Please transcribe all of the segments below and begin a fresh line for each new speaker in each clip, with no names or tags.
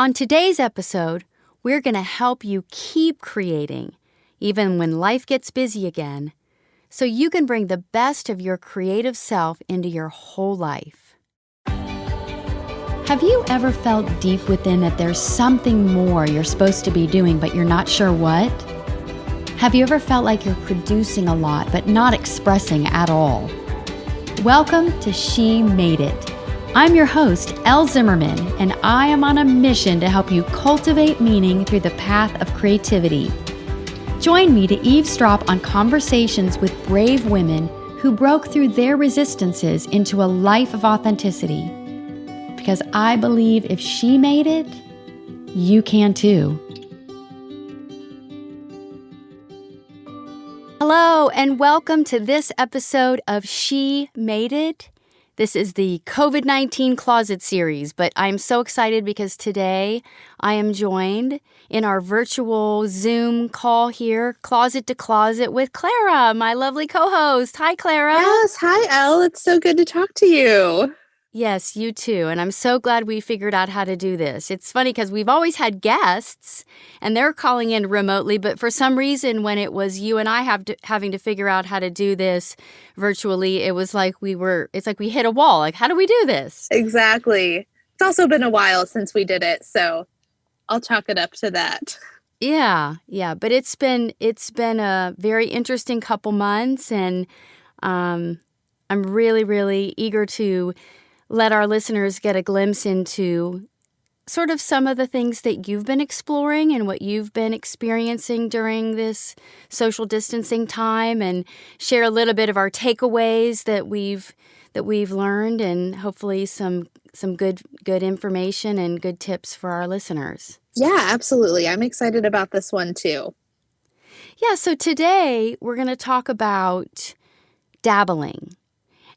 On today's episode, we're going to help you keep creating, even when life gets busy again, so you can bring the best of your creative self into your whole life. Have you ever felt deep within that there's something more you're supposed to be doing, but you're not sure what? Have you ever felt like you're producing a lot, but not expressing at all? Welcome to She Made It. I'm your host, Elle Zimmerman, and I am on a mission to help you cultivate meaning through the path of creativity. Join me to eavesdrop on conversations with brave women who broke through their resistances into a life of authenticity. Because I believe if she made it, you can too. Hello, and welcome to this episode of She Made It. This is the COVID-19 Closet series, but I'm so excited because today I am joined in our virtual Zoom call here, closet to closet, with Clara, my lovely co-host. Hi, Clara.
Yes, hi, Elle. It's so good to talk to you.
Yes, you too. And I'm so glad we figured out how to do this. It's funny because we've always had guests and they're calling in remotely, but for some reason when it was you and I having to figure out how to do this virtually, it was like it's like we hit a wall. Like, how do we do this?
Exactly. It's also been a while since we did it, so I'll chalk it up to that.
Yeah. But it's been a very interesting couple months, and I'm really, really eager to let our listeners get a glimpse into sort of some of the things that you've been exploring and what you've been experiencing during this social distancing time, and share a little bit of our takeaways that we've learned, and hopefully some good information and good tips for our listeners.
Yeah, absolutely. I'm excited about this one too.
Yeah, so today we're going to talk about dabbling.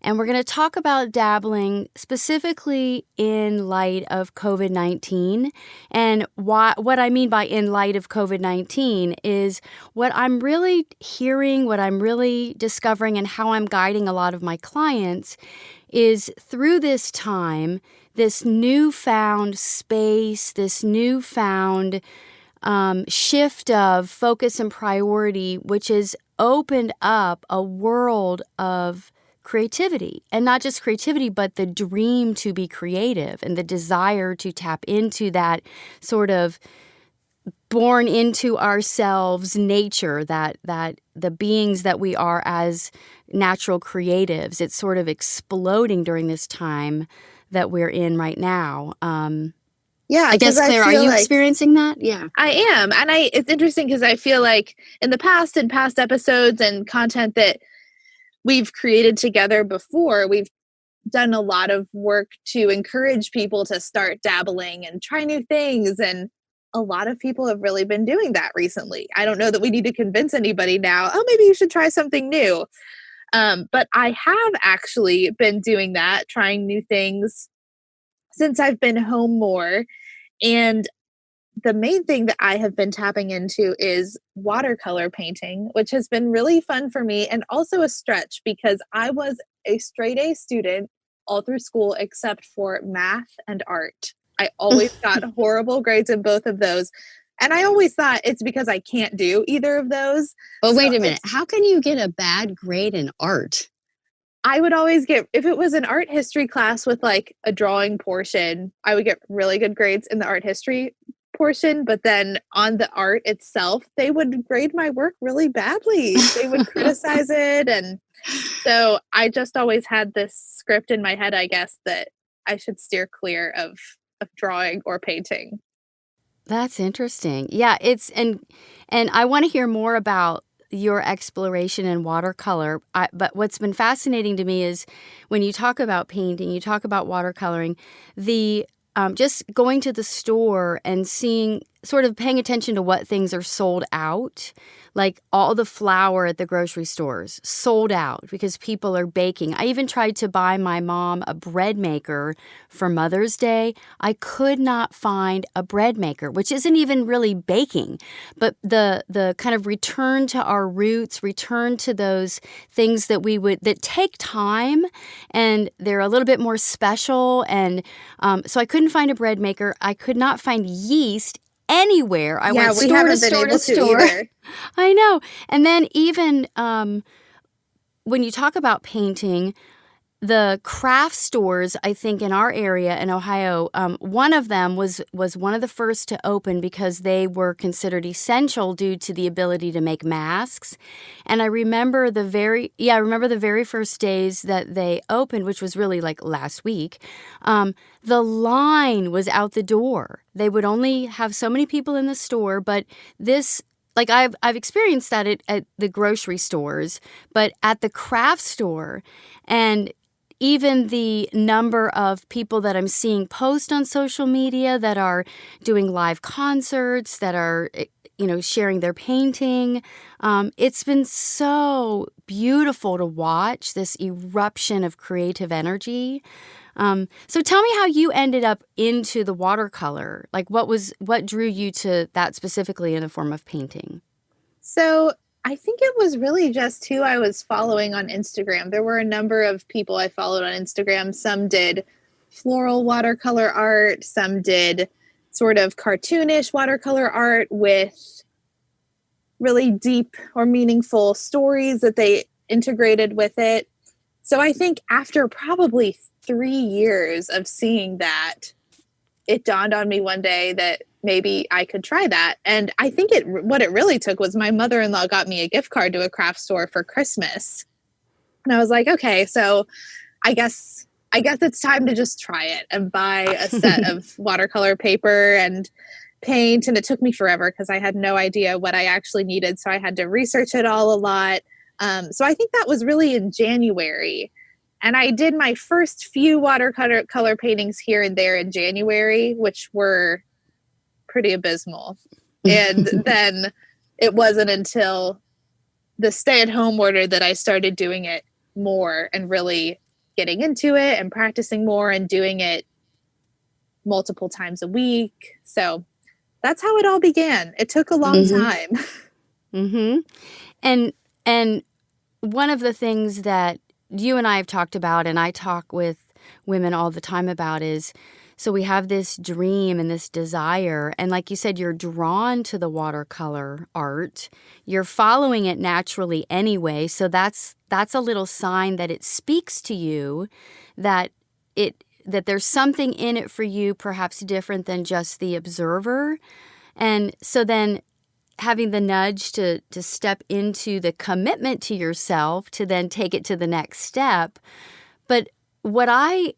And we're going to talk about dabbling specifically in light of COVID-19. And what I mean by in light of COVID-19 is what I'm really hearing, what I'm really discovering, and how I'm guiding a lot of my clients is through this time, this newfound space, this newfound shift of focus and priority, which has opened up a world of creativity, and not just creativity, but the dream to be creative and the desire to tap into that sort of born into ourselves nature, that the beings that we are as natural creatives. It's sort of exploding during this time that we're in right now.
Yeah,
I guess, Clara, are you experiencing that?
Yeah, I am. And it's interesting because I feel like in past episodes and content that we've created together before, we've done a lot of work to encourage people to start dabbling and try new things. And a lot of people have really been doing that recently. I don't know that we need to convince anybody now, oh, maybe you should try something new. But I have actually been doing that, trying new things since I've been home more. And the main thing that I have been tapping into is watercolor painting, which has been really fun for me, and also a stretch because I was a straight A student all through school except for math and art. I always got horrible grades in both of those. And I always thought it's because I can't do either of those.
But wait a minute. How can you get a bad grade in art?
I would always get, if it was an art history class with like a drawing portion, I would get really good grades in the art history portion, but then on the art itself, they would grade my work really badly. They would criticize it. And so I just always had this script in my head, I guess, that I should steer clear of drawing or painting.
That's interesting. Yeah, and I want to hear more about your exploration in watercolor. But what's been fascinating to me is when you talk about painting, you talk about watercoloring, the just going to the store and seeing sort of paying attention to what things are sold out. Like all the flour at the grocery stores sold out because people are baking. I even tried to buy my mom a bread maker for Mother's Day. I could not find a bread maker, which isn't even really baking, but the kind of return to our roots, return to those things that take time, and they're a little bit more special. And so I couldn't find a bread maker. I could not find yeast anywhere. I went
we
store
haven't
to
been
store
able
to store.
either.
I know. And then even when you talk about painting, the craft stores, I think in our area in Ohio, one of them was one of the first to open because they were considered essential due to the ability to make masks. And I remember the very first days that they opened, which was really like last week. The line was out the door. They would only have so many people in the store, but this. Like I've experienced that at the grocery stores, but at the craft store, and even the number of people that I'm seeing post on social media that are doing live concerts, that are, sharing their painting. It's been so beautiful to watch this eruption of creative energy. So tell me how you ended up into the watercolor. Like what drew you to that specifically in the form of painting?
So I think it was really just who I was following on Instagram. There were a number of people I followed on Instagram. Some did floral watercolor art. Some did sort of cartoonish watercolor art with really deep or meaningful stories that they integrated with it. So I think after probably 3 years of seeing that, it dawned on me one day that maybe I could try that. And I think what it really took was my mother-in-law got me a gift card to a craft store for Christmas. And I was like, okay, so I guess it's time to just try it and buy a set of watercolor paper and paint. And it took me forever because I had no idea what I actually needed. So I had to research it all a lot. So I think that was really in January. And I did my first few watercolor paintings here and there in January, which were pretty abysmal. And then it wasn't until the stay-at-home order that I started doing it more and really getting into it and practicing more and doing it multiple times a week. So that's how it all began. It took a long time.
Mm-hmm. And one of the things that you and I have talked about, and I talk with women all the time about, is so we have this dream and this desire. And like you said, you're drawn to the watercolor art. You're following it naturally anyway. So that's a little sign that it speaks to you, that there's something in it for you, perhaps different than just the observer. And so then having the nudge to step into the commitment to yourself to then take it to the next step. But what I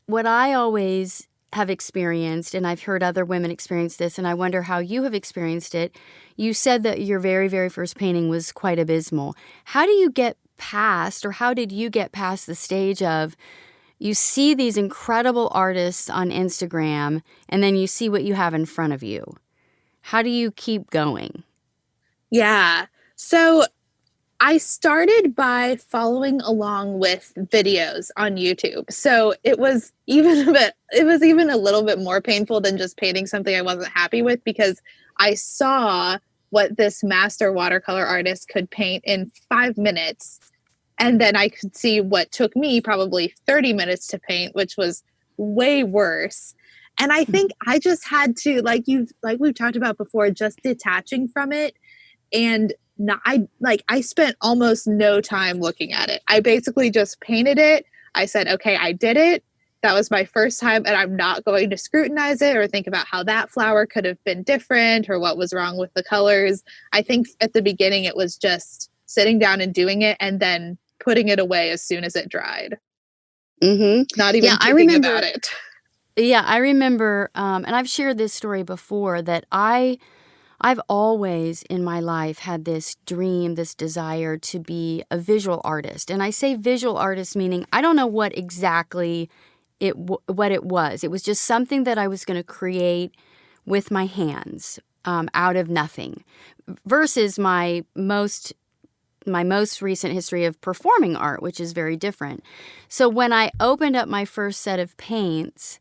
always have experienced, and I've heard other women experience this, and I wonder how you have experienced it. You said that your very, very first painting was quite abysmal. How do you get past, or how did you get past the stage of you see these incredible artists on Instagram, and then you see what you have in front of you? How do you keep going?
Yeah. So I started by following along with videos on YouTube. So it was even a little bit more painful than just painting something I wasn't happy with, because I saw what this master watercolor artist could paint in 5 minutes. And then I could see what took me probably 30 minutes to paint, which was way worse. And I think I just had to, like we've talked about before, just detaching from it. And I spent almost no time looking at it. I basically just painted it. I said, okay, I did it. That was my first time, and I'm not going to scrutinize it or think about how that flower could have been different or what was wrong with the colors. I think at the beginning it was just sitting down and doing it and then putting it away as soon as it dried. Not even thinking about it.
Yeah, I remember, and I've shared this story before, that I've always in my life had this dream, this desire to be a visual artist. And I say visual artist meaning I don't know what exactly what it was. It was just something that I was going to create with my hands. out of nothing versus my most recent history of performing art, which is very different. So when I opened up my first set of paints,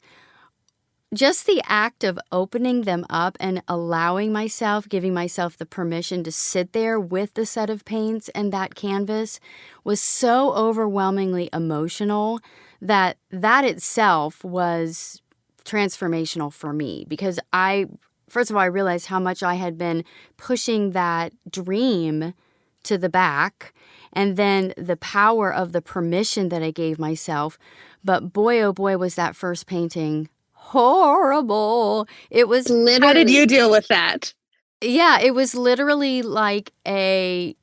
just the act of opening them up and giving myself the permission to sit there with the set of paints and that canvas was so overwhelmingly emotional that itself was transformational for me, because first of all, I realized how much I had been pushing that dream to the back, and then the power of the permission that I gave myself. But boy, oh boy, was that first painting horrible. It was
Literally.
How did you deal with that?
Yeah, it was literally like a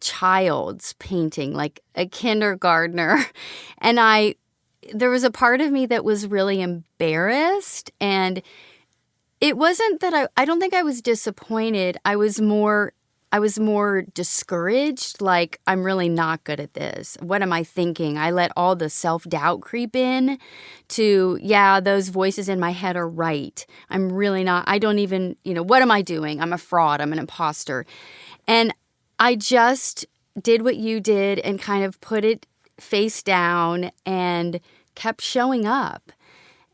child's painting, like a kindergartner. And there was a part of me that was really embarrassed, and it wasn't that I don't think I was disappointed. I was more discouraged, like, I'm really not good at this. What am I thinking? I let all the self-doubt creep in to, yeah, those voices in my head are right. I'm really not, I don't even, what am I doing? I'm a fraud. I'm an imposter. And I just did what you did and kind of put it face down and kept showing up.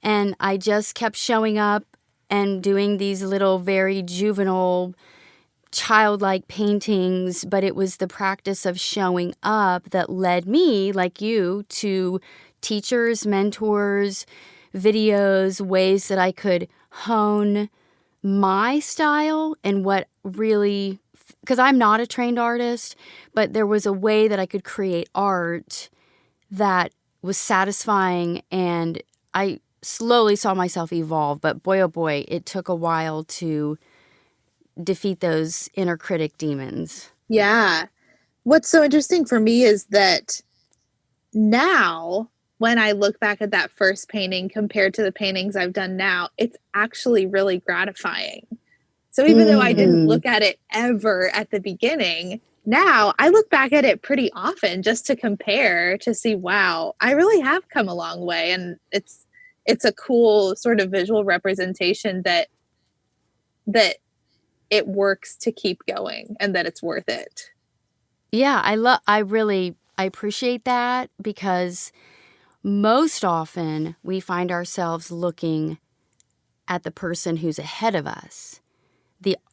And I just kept showing up and doing these little very juvenile, childlike paintings, but it was the practice of showing up that led me, like you, to teachers, mentors, videos, ways that I could hone my style and what really, because I'm not a trained artist, but there was a way that I could create art that was satisfying, and I slowly saw myself evolve. But boy, oh boy, it took a while to defeat those inner critic demons.
Yeah. What's so interesting for me is that now, when I look back at that first painting compared to the paintings I've done now, it's actually really gratifying. So even though I didn't look at it ever at the beginning, now I look back at it pretty often just to compare, to see, wow, I really have come a long way. And it's a cool sort of visual representation that it works to keep going and that it's worth it.
Yeah, I appreciate that, because most often we find ourselves looking at the person who's ahead of us.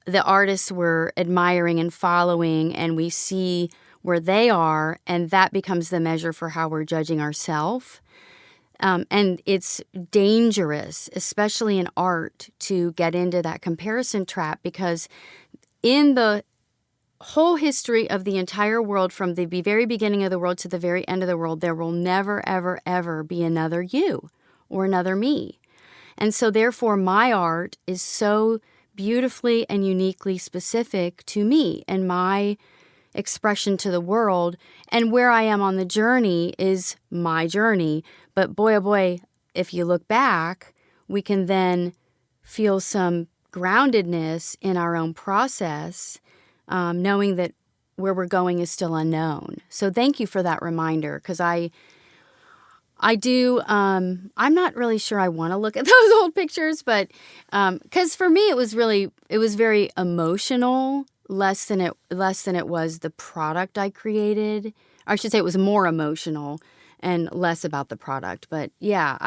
The artists we're admiring and following, and we see where they are, and that becomes the measure for how we're judging ourselves. And it's dangerous, especially in art, to get into that comparison trap, because in the whole history of the entire world, from the very beginning of the world to the very end of the world, there will never, ever, ever be another you or another me. And so therefore, my art is so beautifully and uniquely specific to me and my expression to the world, and where I am on the journey is my journey. But boy, oh boy, if you look back, we can then feel some groundedness in our own process, knowing that where we're going is still unknown. So thank you for that reminder, because I do, I'm not really sure I want to look at those old pictures, but because for me it was very emotional, less than it was the product I created. Or I should say it was more emotional and less about the product. But yeah,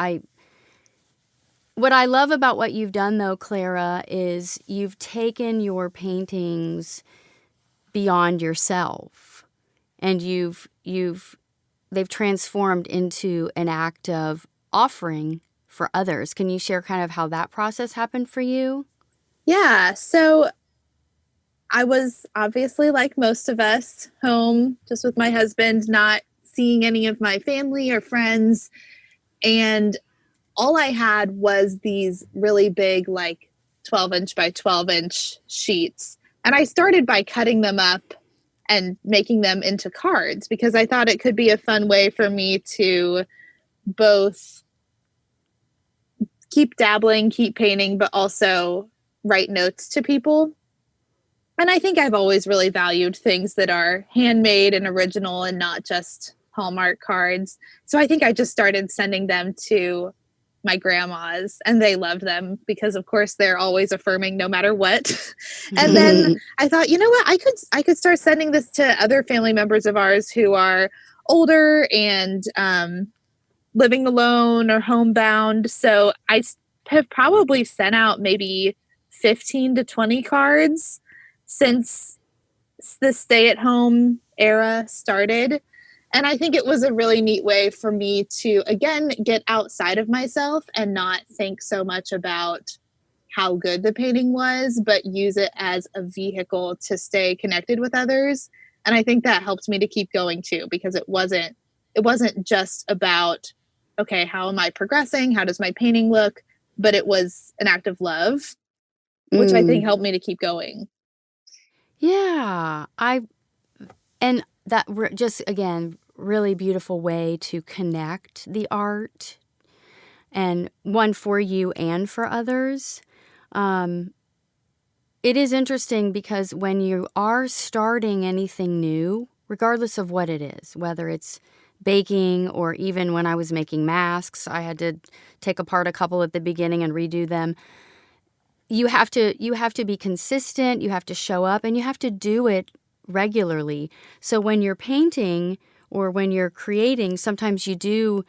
what I love about what you've done, though, Clara, is you've taken your paintings beyond yourself, and they've transformed into an act of offering for others. Can you share kind of how that process happened for you?
Yeah. So I was obviously, like most of us, home just with my husband, not seeing any of my family or friends. And all I had was these really big, like 12-inch by 12-inch sheets. And I started by cutting them up and making them into cards, because I thought it could be a fun way for me to both keep dabbling, keep painting, but also write notes to people. And I think I've always really valued things that are handmade and original and not just Hallmark cards. So I think I just started sending them to my grandmas, and they loved them because of course they're always affirming no matter what. And then I thought, you know what, I could start sending this to other family members of ours who are older and living alone or homebound. So I have probably sent out maybe 15 to 20 cards since the stay-at-home era started. And I think it was a really neat way for me to, again, get outside of myself and not think so much about how good the painting was, but use it as a vehicle to stay connected with others. And I think that helped me to keep going too, because it wasn't just about, okay, how am I progressing? How does my painting look? But it was an act of love, which I think helped me to keep going.
Yeah, and that just, again, really beautiful way to connect the art, and one for you and for others. It is interesting because when you are starting anything new, regardless of what it is, whether it's baking or even when I was making masks, I had to take apart a couple at the beginning and redo them. You have to be consistent, you have to show up, and you have to do it regularly. So when you're painting or when you're creating, sometimes you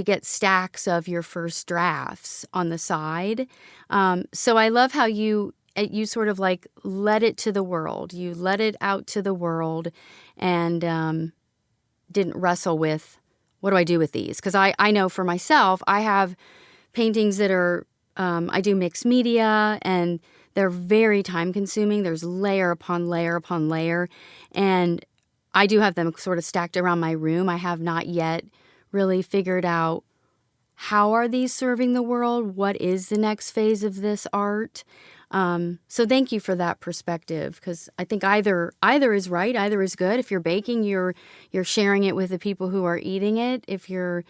get stacks of your first drafts on the side. So I love how you sort of like let it to the world. You let it out to the world and didn't wrestle with, what do I do with these? Because I know for myself, I have paintings that are, I do mixed media, and they're very time consuming. There's layer upon layer upon layer. And I do have them sort of stacked around my room. I have not yet really figured out, how are these serving the world? What is the next phase of this art? So thank you for that perspective, because I think either is right, either is good. If you're baking, you're sharing it with the people who are eating it. If you're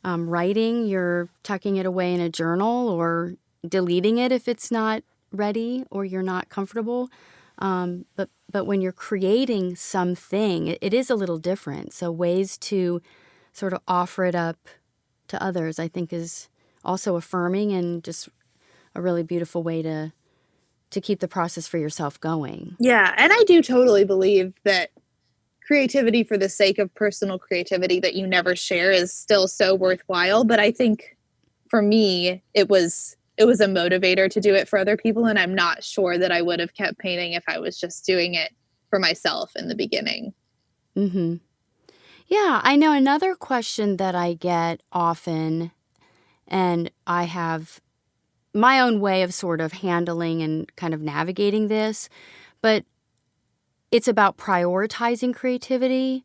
writing, you're tucking it away in a journal or deleting it if it's not ready or you're not comfortable. But when you're creating something, it is a little different. So ways to sort of offer it up to others, I think, is also affirming and just a really beautiful way to keep the process for yourself going.
Yeah, and I do totally believe that creativity for the sake of personal creativity that you never share is still so worthwhile. But I think for me, it was a motivator to do it for other people. And I'm not sure that I would have kept painting if I was just doing it for myself in the beginning.
Mm-hmm. Yeah, I know another question that I get often, and I have my own way of sort of handling and kind of navigating this, but it's about prioritizing creativity.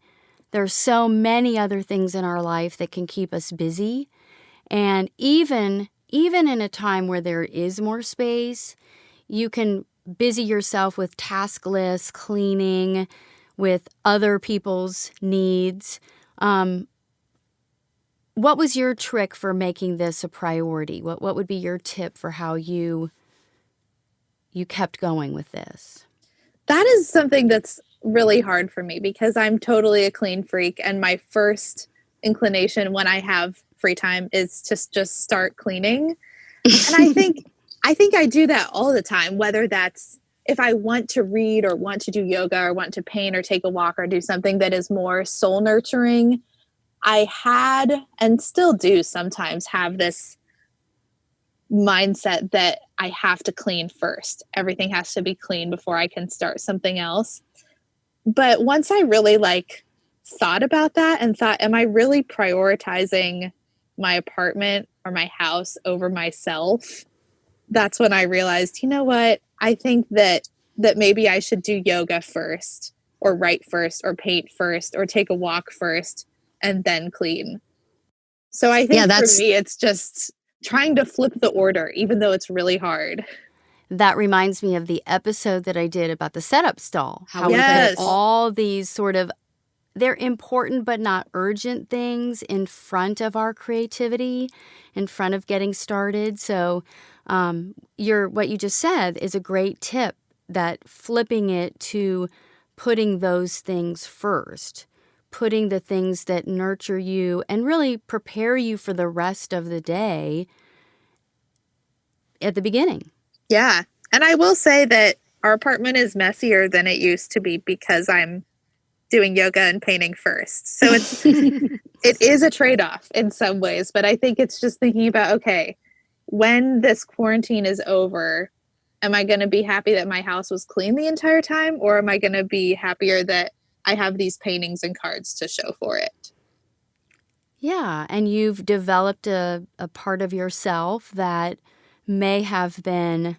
There's so many other things in our life that can keep us busy. And even in a time where there is more space, you can busy yourself with task lists, cleaning, with other people's needs. What was your trick for making this a priority? What would be your tip for how you kept going with this?
That is something that's really hard for me because I'm totally a clean freak, and my first inclination when I have free time is to just start cleaning. And I think I do that all the time, whether that's if I want to read or want to do yoga or want to paint or take a walk or do something that is more soul nurturing. I had and still do sometimes have this mindset that I have to clean first. Everything has to be clean before I can start something else. But once I really thought about that and thought, am I really prioritizing my apartment or my house over myself? That's when I realized, you know what? I think that maybe I should do yoga first, or write first, or paint first, or take a walk first, and then clean. So I think for me, it's just trying to flip the order, even though it's really hard.
That reminds me of the episode that I did about the setup stall. How
Yes.
we put all these sort of, they're important but not urgent things in front of our creativity, in front of getting started. So what you just said is a great tip, that flipping it to putting those things first, putting the things that nurture you and really prepare you for the rest of the day at the beginning.
Yeah. And I will say that our apartment is messier than it used to be because I'm doing yoga and painting first. So it is a trade-off in some ways, but I think it's just thinking about, okay, when this quarantine is over, am I going to be happy that my house was clean the entire time, or am I going to be happier that I have these paintings and cards to show for it?
Yeah, and you've developed a part of yourself that may have been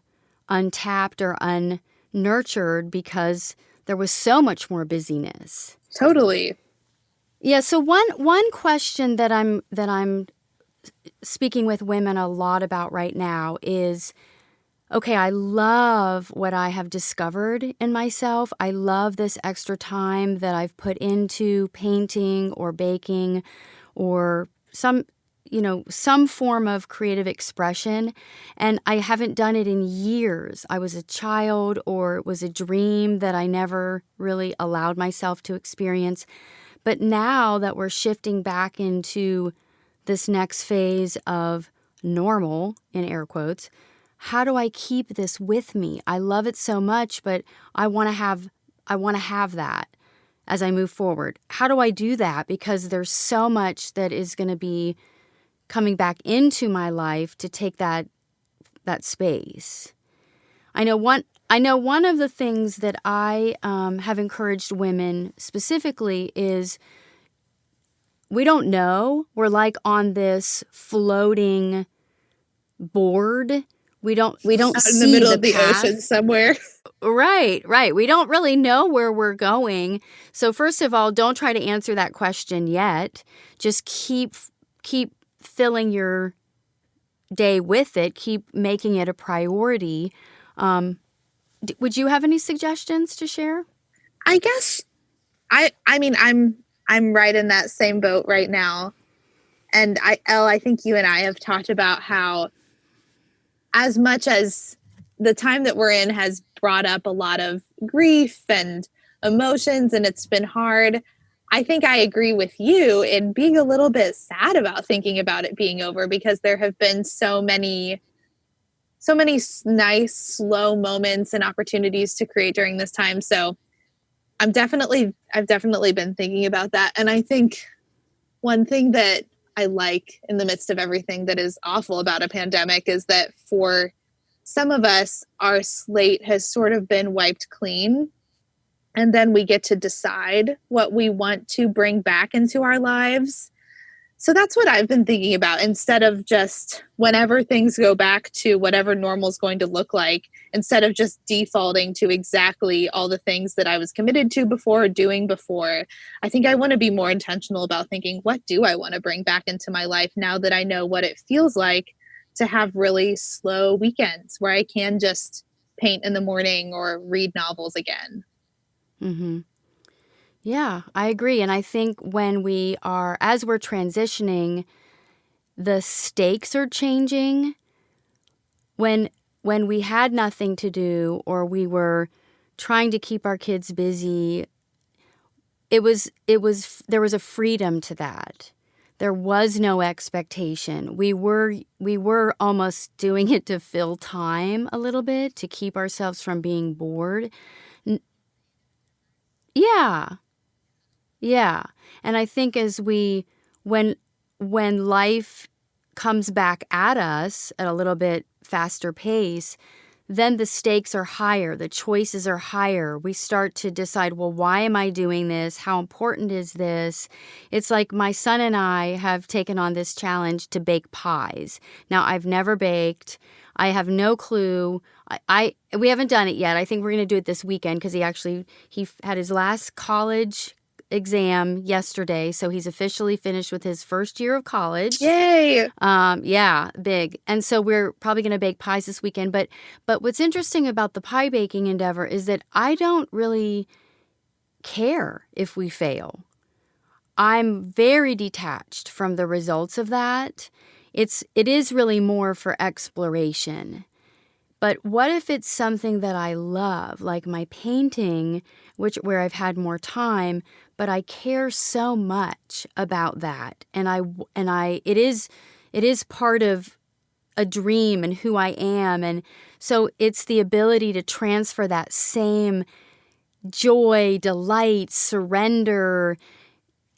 untapped or unnurtured because there was so much more busyness.
Totally.
Yeah, so one question that I'm speaking with women a lot about right now is, okay, I love what I have discovered in myself. I love this extra time that I've put into painting or baking or some form of creative expression. And I haven't done it in years. I was a child, or it was a dream that I never really allowed myself to experience. But now that we're shifting back into this next phase of normal, in air quotes, how do I keep this with me? I love it so much, but I want to have that as I move forward. How do I do that? Because there's so much that is going to be coming back into my life to take that space. I know one of the things that I have encouraged women specifically is, we don't know. We're like on this floating board. We don't
Out in the
see
middle
the
of the
path.
ocean somewhere.
Right. We don't really know where we're going. So first of all, don't try to answer that question yet. Just keep filling your day with it. Keep making it a priority. Would you have any suggestions to share?
I guess I mean I'm right in that same boat right now. And I think you and I have talked about how, as much as the time that we're in has brought up a lot of grief and emotions and it's been hard, I think I agree with you in being a little bit sad about thinking about it being over, because there have been so many nice slow moments and opportunities to create during this time. So I've definitely been thinking about that. And I think one thing that I like in the midst of everything that is awful about a pandemic is that for some of us, our slate has sort of been wiped clean. And then we get to decide what we want to bring back into our lives. So that's what I've been thinking about, instead of just whenever things go back to whatever normal is going to look like, instead of just defaulting to exactly all the things that I was committed to before or doing before. I think I want to be more intentional about thinking, what do I want to bring back into my life now that I know what it feels like to have really slow weekends where I can just paint in the morning or read novels again.
Mm-hmm. Yeah, I agree. And I think as we're transitioning, the stakes are changing. When we had nothing to do, or we were trying to keep our kids busy, there was a freedom to that. There was no expectation. We were almost doing it to fill time a little bit, to keep ourselves from being bored. Yeah. Yeah. And I think when life comes back at us at a little bit faster pace, then the stakes are higher, the choices are higher. We start to decide, well, why am I doing this? How important is this? It's like my son and I have taken on this challenge to bake pies. Now, I've never baked. I have no clue. We haven't done it yet. I think we're going to do it this weekend because he had his last college exam yesterday, so he's officially finished with his first year of college.
Yay!
Yeah, big. And so we're probably going to bake pies this weekend. But what's interesting about the pie baking endeavor is that I don't really care if we fail. I'm very detached from the results of that. It is really more for exploration. But what if it's something that I love, like my painting, where I've had more time, but I care so much about that, and it is part of a dream and who I am, and so it's the ability to transfer that same joy, delight, surrender,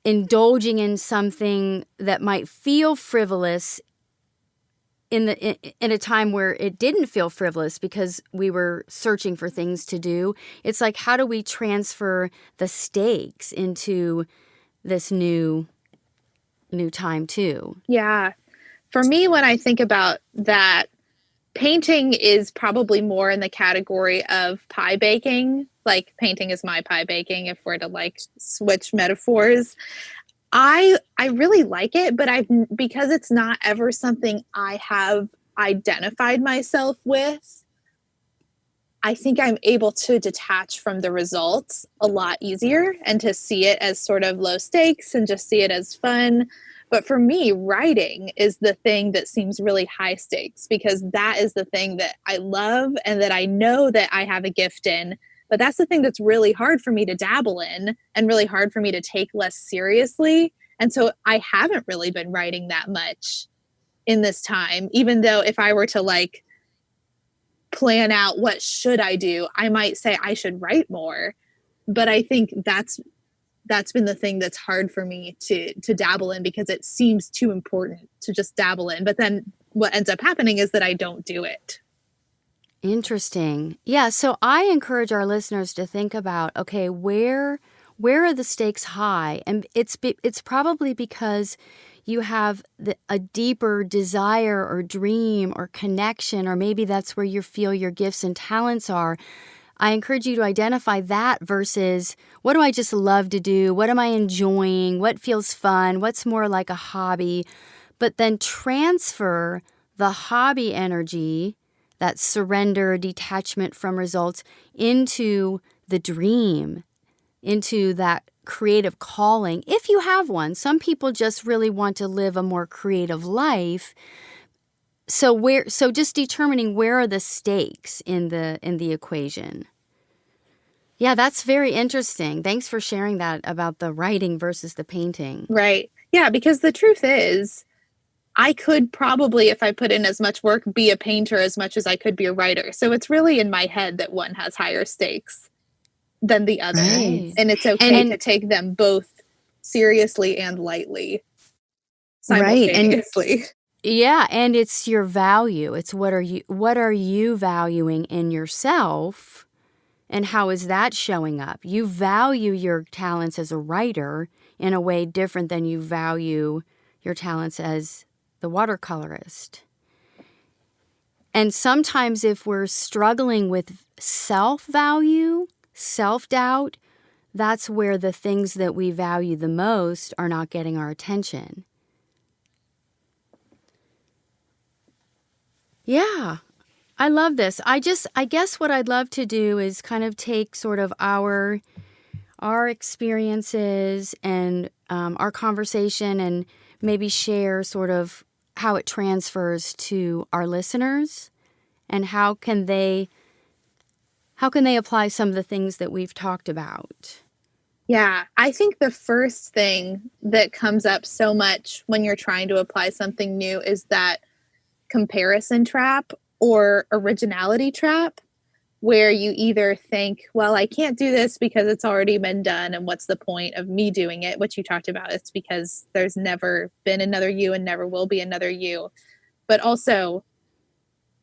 indulging in something that might feel frivolous in a time where it didn't feel frivolous because we were searching for things to do. It's like, how do we transfer the stakes into this new time too?
Yeah. For me, when I think about that, painting is probably more in the category of pie baking. Like, painting is my pie baking, if we're to like switch metaphors. I really like it, but because it's not ever something I have identified myself with, I think I'm able to detach from the results a lot easier and to see it as sort of low stakes and just see it as fun. But for me, writing is the thing that seems really high stakes, because that is the thing that I love and that I know that I have a gift in. But that's the thing that's really hard for me to dabble in and really hard for me to take less seriously. And so I haven't really been writing that much in this time, even though if I were to like plan out what should I do, I might say I should write more. But I think that's been the thing that's hard for me to dabble in, because it seems too important to just dabble in. But then what ends up happening is that I don't do it.
Interesting. Yeah, so I encourage our listeners to think about, okay, where are the stakes high? And it's probably because you have a deeper desire or dream or connection, or maybe that's where you feel your gifts and talents are. I encourage you to identify that versus, what do I just love to do? What am I enjoying? What feels fun? What's more like a hobby? But then transfer the hobby energy, that surrender, detachment from results, into the dream, into that creative calling, if you have one. Some people just really want to live a more creative life. So just determining where are the stakes in the equation. Yeah, that's very interesting. Thanks for sharing that about the writing versus the painting.
Right. Yeah, because the truth is, I could probably, if I put in as much work, be a painter as much as I could be a writer. So it's really in my head that one has higher stakes than the other.
Right.
And it's okay to take them both seriously and lightly simultaneously.
Right.
Yeah, and it's your value. It's what are you valuing in yourself, and how is that showing up? You value your talents as a writer in a way different than you value your talents as the watercolorist. And sometimes if we're struggling with self-value, self-doubt, that's where the things that we value the most are not getting our attention. Yeah, I love this. I guess what I'd love to do is kind of take sort of our experiences and our conversation, and maybe share sort of how it transfers to our listeners, and how can they apply some of the things that we've talked about.
Yeah, I think the first thing that comes up so much when you're trying to apply something new is that comparison trap or originality trap, where you either think, well, I can't do this because it's already been done, and what's the point of me doing it? Which you talked about, it's because there's never been another you and never will be another you. But also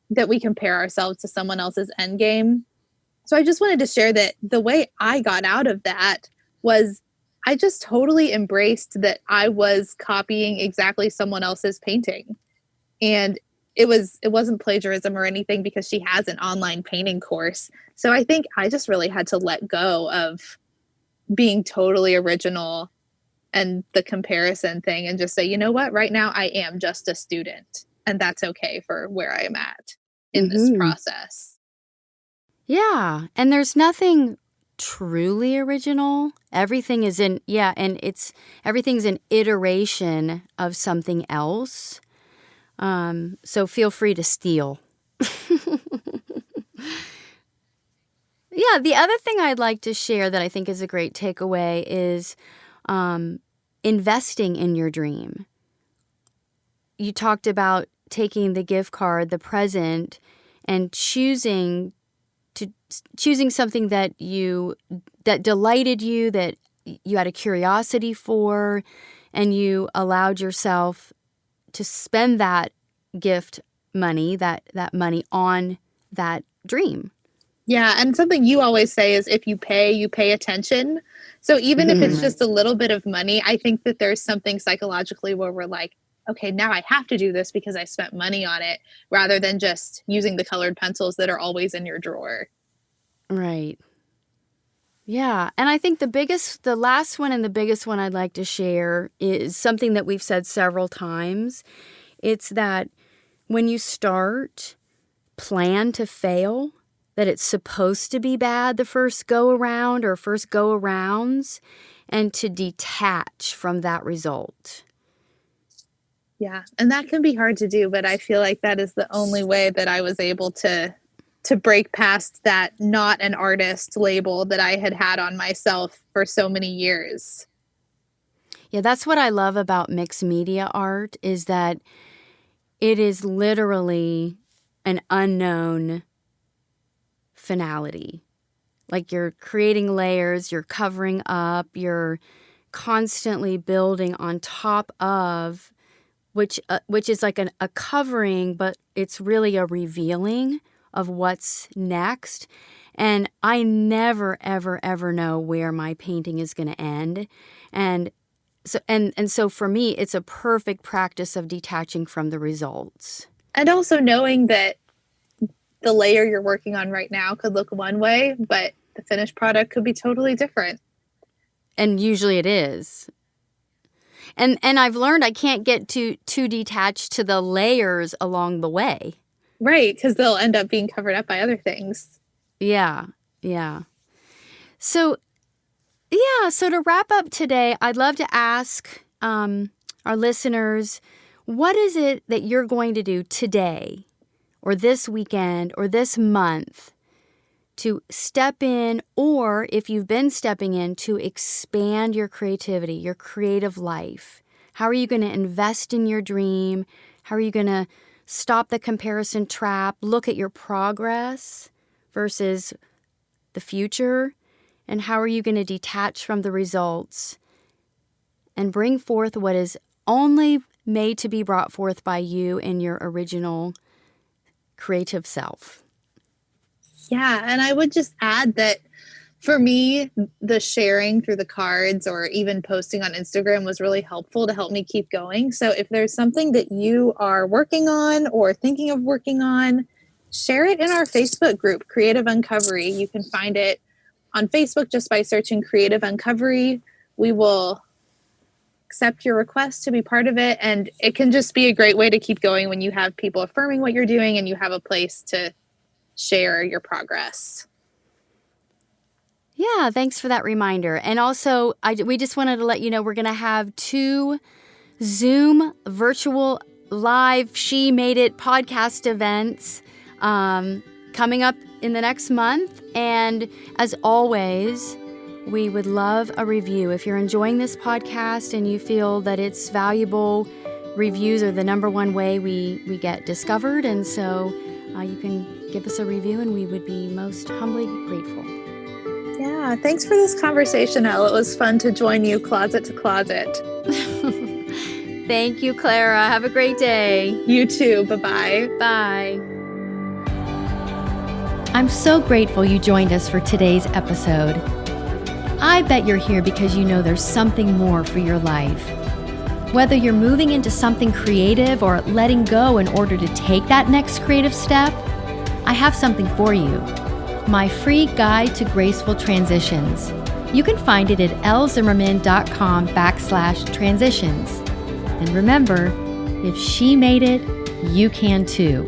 that we compare ourselves to someone else's end game. So I just wanted to share that the way I got out of that was I just totally embraced that I was copying exactly someone else's painting. And it wasn't plagiarism or anything, because she has an online painting course. So I think I just really had to let go of being totally original and the comparison thing, and just say, you know what, right now I am just a student, and that's okay for where I am at in this process.
Yeah, and there's nothing truly original. Everything is everything's an iteration of something else. So feel free to steal. Yeah, the other thing I'd like to share that I think is a great takeaway is investing in your dream. You talked about taking the gift card, the present, and choosing something that delighted you, that you had a curiosity for, and you allowed yourself to spend that gift money, that money on that dream.
Yeah, and something you always say is if you pay attention. So even if it's just a little bit of money, I think that there's something psychologically where we're like, okay, now I have to do this because I spent money on it, rather than just using the colored pencils that are always in your drawer.
Right. Yeah. And I think the last one and the biggest one I'd like to share is something that we've said several times. It's that when you start, plan to fail, that it's supposed to be bad the first go around or first go arounds, and to detach from that result.
Yeah, and that can be hard to do, but I feel like that is the only way that I was able to break past that not an artist label that I had on myself for so many years.
Yeah, that's what I love about mixed media art, is that it is literally an unknown finality. Like, you're creating layers, you're covering up, you're constantly building on top of, which is like a covering, but it's really a revealing of what's next. And I never, ever, ever know where my painting is going to end. And so for me, it's a perfect practice of detaching from the results.
And also knowing that the layer you're working on right now could look one way, but the finished product could be totally different.
And usually it is. And I've learned I can't get too detached to the layers along the way.
Right, because they'll end up being covered up by other things.
Yeah. So to wrap up today, I'd love to ask our listeners, what is it that you're going to do today or this weekend or this month to step in, or if you've been stepping in, to expand your creativity, your creative life? How are you going to invest in your dream? How are you going to stop the comparison trap, look at your progress versus the future? And how are you going to detach from the results and bring forth what is only made to be brought forth by you in your original creative self?
Yeah, and I would just add that for me, the sharing through the cards or even posting on Instagram was really helpful to help me keep going. So if there's something that you are working on or thinking of working on, share it in our Facebook group, Creative Uncovery. You can find it on Facebook just by searching Creative Uncovery. We will accept your request to be part of it. And it can just be a great way to keep going when you have people affirming what you're doing and you have a place to share your progress.
Yeah, thanks for that reminder. And also, we just wanted to let you know we're going to have 2 Zoom virtual live She Made It podcast events coming up in the next month. And as always, we would love a review. If you're enjoying this podcast and you feel that it's valuable, reviews are the number one way we get discovered. And so you can give us a review and we would be most humbly grateful.
Yeah, thanks for this conversation, Elle. It was fun to join you closet to closet.
Thank you, Clara. Have a great day.
You too. Bye-bye.
Bye. I'm so grateful you joined us for today's episode. I bet you're here because you know there's something more for your life. Whether you're moving into something creative or letting go in order to take that next creative step, I have something for you. My free guide to graceful transitions. You can find it at lzimmerman.com/transitions. And remember, if she made it, you can too.